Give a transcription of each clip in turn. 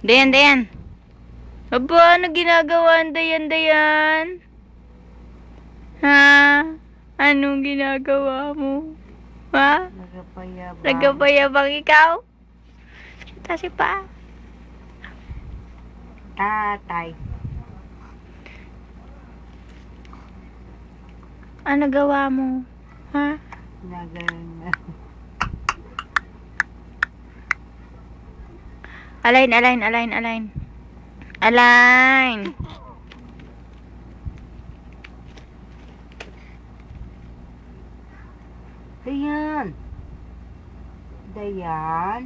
Dayan, Dayan. Aba, ano ginagawa, Dayan, Dayan? Ha? Anong ginagawa mo? Ha? Nagapayabang. Nagpapayabang ikaw? Kasi pa. Tatay. Ano gawa mo? Ha? Nagaling na. Align, align, align, align. Align. Dayan. Dayan.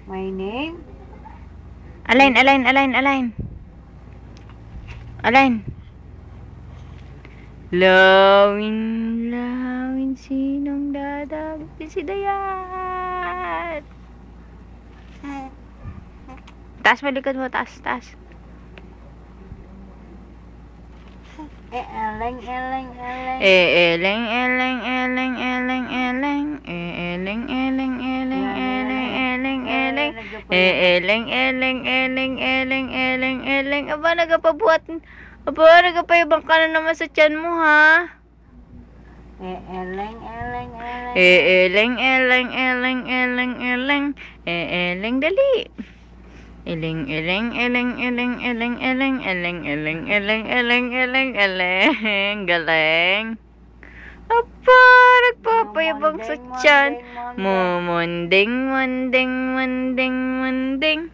My name? Align, align, align, align. Align. Lawin, lawin, sinong dadagin si Dayan? Taas mo likod mo, taas, taas. Eleng, eleng, eleng. Eleng, eleng, eleng, eleng, eleng. Eleng, eleng, eleng, eleng, eleng, eleng. Eleng, eleng, eleng, eleng, eleng, eleng. Aba, nagapabuhat. Aba, nagapayabang ka na naman sa tiyan mo, ha? Eleng, eleng, eleng. Eleng, eleng, eleng, eleng, eleng. Eleng, dali. Eleng, eleng, eleng, eleng, eleng, eleng, eleng, eleng, eleng, eleng, eleng, eleng. Galing. Apa, nagpapayabang sa tiyan. Mumunding, munding, munding, munding.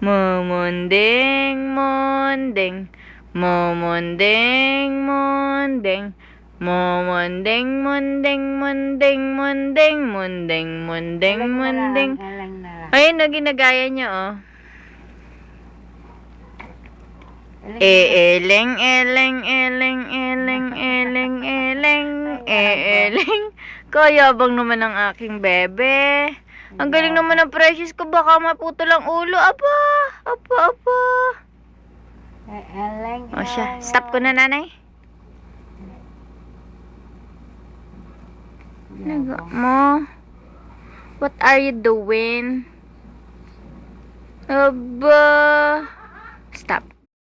Mumunding, munding. Mumunding, munding. Mumunding, munding, munding, munding, munding, munding, munding. Eleng na lang. Ayun na, ginagaya niya, oh. Eleng. Eleng, eleng, eleng, eleng, eleng, eleng, eleng. Kayabang naman ang aking bebe. Ang galing naman ng precious ko, baka maputol ang ulo. Apa, apa, apa. Eleng, O siya, eleng, stop ko na, nanay. Naga mo. What are you doing? Aba. Stop.